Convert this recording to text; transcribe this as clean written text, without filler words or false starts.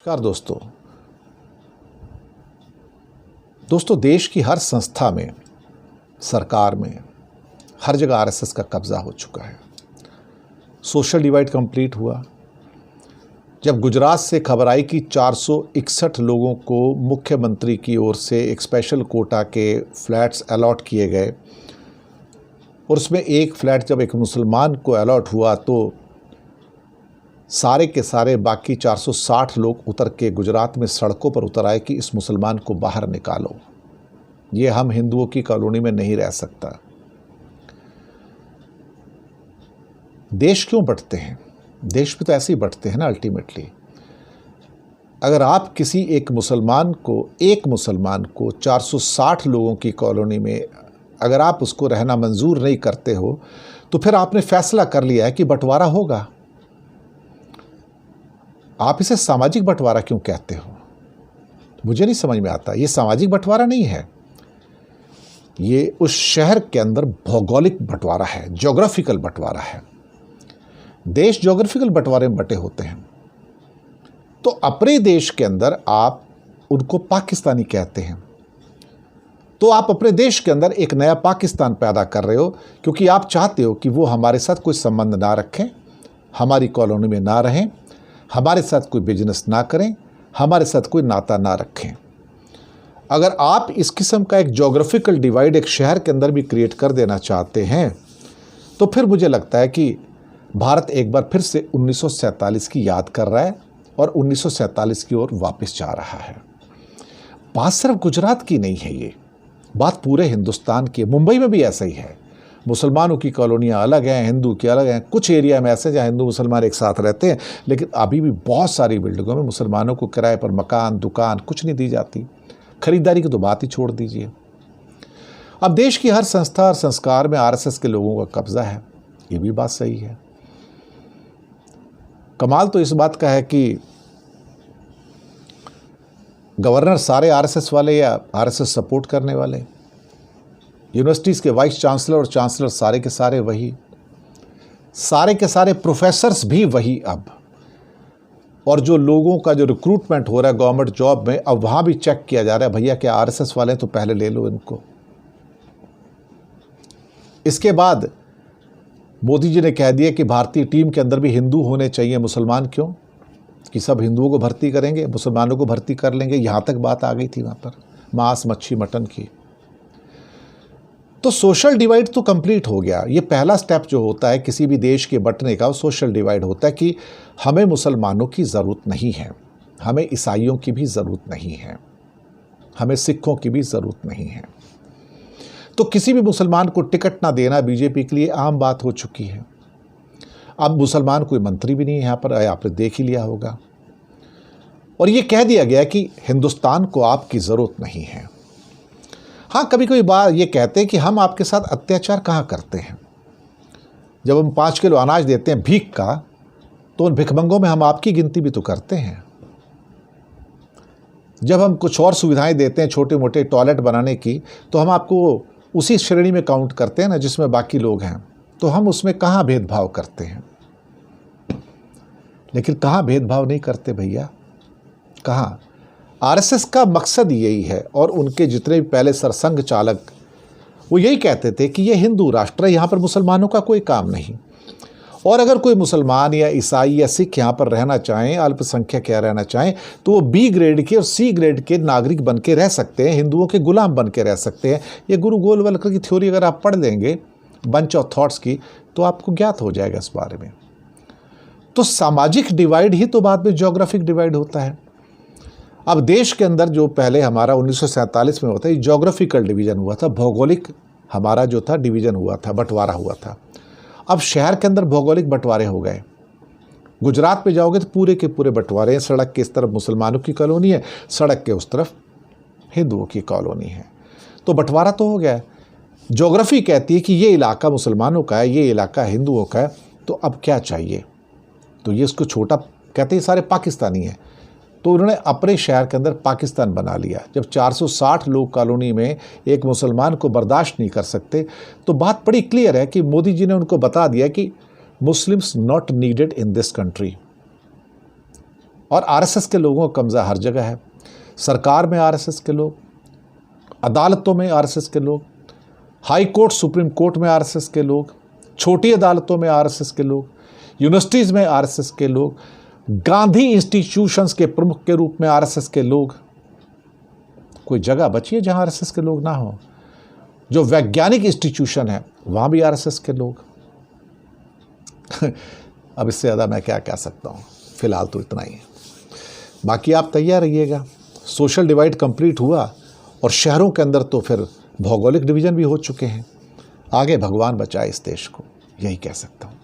नमस्कार दोस्तों देश की हर संस्था में, सरकार में, हर जगह आरएसएस का कब्जा हो चुका है। सोशल डिवाइड कंप्लीट हुआ जब गुजरात से खबर आई कि 461 लोगों को मुख्यमंत्री की ओर से एक स्पेशल कोटा के फ्लैट्स अलॉट किए गए और उसमें एक फ्लैट जब एक मुसलमान को अलॉट हुआ तो सारे के सारे बाकी 460 लोग उतर के गुजरात में सड़कों पर उतर आए कि इस मुसलमान को बाहर निकालो, ये हम हिंदुओं की कॉलोनी में नहीं रह सकता। देश क्यों बंटते हैं? देश भी तो ऐसे ही बंटते हैं ना अल्टीमेटली। अगर आप किसी एक मुसलमान को 460 लोगों की कॉलोनी में अगर आप उसको रहना मंजूर नहीं करते हो तो फिर आपने फैसला कर लिया है कि बंटवारा होगा। आप इसे सामाजिक बंटवारा क्यों कहते हो? मुझे नहीं समझ में आता। ये सामाजिक बंटवारा नहीं है, ये उस शहर के अंदर भौगोलिक बंटवारा है, ज्योग्राफिकल बंटवारा है। देश ज्योग्राफिकल बंटवारे में बंटे होते हैं। तो अपने देश के अंदर आप उनको पाकिस्तानी कहते हैं, तो आप अपने देश के अंदर एक नया पाकिस्तान पैदा कर रहे हो क्योंकि आप चाहते हो कि वो हमारे साथ कोई संबंध ना रखें, हमारी कॉलोनी में ना रहें, हमारे साथ कोई बिजनेस ना करें, हमारे साथ कोई नाता ना रखें। अगर आप इस किस्म का एक ज्योग्राफिकल डिवाइड एक शहर के अंदर भी क्रिएट कर देना चाहते हैं तो फिर मुझे लगता है कि भारत एक बार फिर से 1947 की याद कर रहा है और 1947 की ओर वापस जा रहा है। बात सिर्फ गुजरात की नहीं है, ये बात पूरे हिंदुस्तान की। मुंबई में भी ऐसा ही है। मुसलमानों की कॉलोनियाँ अलग हैं, हिंदू की अलग हैं। कुछ एरिया में ऐसे जहाँ हिंदू मुसलमान एक साथ रहते हैं, लेकिन अभी भी बहुत सारी बिल्डिंगों में मुसलमानों को किराए पर मकान, दुकान कुछ नहीं दी जाती। खरीदारी की तो बात ही छोड़ दीजिए। अब देश की हर संस्था और संस्कार में आरएसएस के लोगों का कब्जा है, ये भी बात सही है। कमाल तो इस बात का है कि गवर्नर सारे आरएसएस वाले या आरएसएस सपोर्ट करने वाले, यूनिवर्सिटीज़ के वाइस चांसलर और चांसलर सारे के सारे वही, सारे के सारे प्रोफेसर्स भी वही अब। और जो लोगों का जो रिक्रूटमेंट हो रहा है गवर्नमेंट जॉब में, अब वहाँ भी चेक किया जा रहा है, भैया क्या आरएसएस वाले हैं तो पहले ले लो इनको। इसके बाद मोदी जी ने कह दिया कि भारतीय टीम के अंदर भी हिंदू होने चाहिए। मुसलमान क्यों? कि सब हिंदुओं को भर्ती करेंगे, मुसलमानों को भर्ती कर लेंगे। यहाँ तक बात आ गई थी वहाँ पर मांस, मच्छी, मटन की। तो सोशल डिवाइड तो कंप्लीट हो गया। ये पहला स्टेप जो होता है किसी भी देश के बंटने का, वो सोशल डिवाइड होता है कि हमें मुसलमानों की ज़रूरत नहीं है, हमें ईसाइयों की भी ज़रूरत नहीं है, हमें सिखों की भी ज़रूरत नहीं है। तो किसी भी मुसलमान को टिकट ना देना बीजेपी के लिए आम बात हो चुकी है। अब मुसलमान कोई मंत्री भी नहीं है यहाँ पर, आपने देख ही लिया होगा। और ये कह दिया गया कि हिंदुस्तान को आपकी ज़रूरत नहीं है। हाँ, कभी कभी बात ये कहते हैं कि हम आपके साथ अत्याचार कहाँ करते हैं। जब हम 5 किलो अनाज देते हैं भीख का, तो उन भिखमंगों में हम आपकी गिनती भी तो करते हैं। जब हम कुछ और सुविधाएं देते हैं, छोटे मोटे टॉयलेट बनाने की, तो हम आपको उसी श्रेणी में काउंट करते हैं ना जिसमें बाकी लोग हैं। तो हम उसमें कहाँ भेदभाव करते हैं? लेकिन कहाँ भेदभाव नहीं करते भैया, कहाँ। आरएसएस का मकसद यही है, और उनके जितने भी पहले सरसंघ चालक वो यही कहते थे कि ये हिंदू राष्ट्र है, यहाँ पर मुसलमानों का कोई काम नहीं। और अगर कोई मुसलमान या ईसाई या सिख यहाँ पर रहना चाहें, अल्पसंख्यक यहाँ रहना चाहें, तो वो बी ग्रेड के और सी ग्रेड के नागरिक बन के रह सकते हैं, हिंदुओं के गुलाम बन के रह सकते हैं। ये गुरु गोलवलकर की थ्योरी अगर आप पढ़ लेंगे, बंच ऑफ थॉट्स की, तो आपको ज्ञात हो जाएगा इस बारे में। तो सामाजिक डिवाइड ही तो बाद में ज्योग्राफिक डिवाइड होता है। अब देश के अंदर जो पहले हमारा 1947 में होता है, ज्योग्राफिकल डिवीज़न हुआ था, भौगोलिक हमारा जो था डिवीज़न हुआ था, बंटवारा हुआ था। अब शहर के अंदर भौगोलिक बंटवारे हो गए। गुजरात में जाओगे तो पूरे के पूरे बंटवारे हैं। सड़क के इस तरफ मुसलमानों की कॉलोनी है, सड़क के उस तरफ हिंदुओं की कॉलोनी है। तो बंटवारा तो हो गया। ज्योग्राफी कहती है कि ये इलाका मुसलमानों का है, ये इलाका हिंदुओं का है। तो अब क्या चाहिए? तो ये इसको छोटा कहते हैं, सारे पाकिस्तानी हैं। तो उन्होंने अपने शहर के अंदर पाकिस्तान बना लिया। जब 460 लोग कॉलोनी में एक मुसलमान को बर्दाश्त नहीं कर सकते, तो बात बड़ी क्लियर है कि मोदी जी ने उनको बता दिया कि Muslims not needed in this country. और आरएसएस के लोगों का कब्जा हर जगह है। सरकार में आरएसएस के लोग, अदालतों में आरएसएस के लोग, हाई कोर्ट सुप्रीम कोर्ट में आरएसएस के लोग, छोटी अदालतों में आरएसएस के लोग, यूनिवर्सिटीज़ में आरएसएस के लोग, गांधी इंस्टीट्यूशंस के प्रमुख के रूप में आरएसएस के लोग। कोई जगह बची है जहां आरएसएस के लोग ना हो? जो वैज्ञानिक इंस्टीट्यूशन है वहां भी आरएसएस के लोग। अब इससे ज़्यादा मैं क्या कह सकता हूँ, फिलहाल तो इतना ही है। बाकी आप तैयार रहिएगा। सोशल डिवाइड कंप्लीट हुआ और शहरों के अंदर तो फिर भौगोलिक डिवीज़न भी हो चुके हैं। आगे भगवान बचाए इस देश को, यही कह सकता हूँ।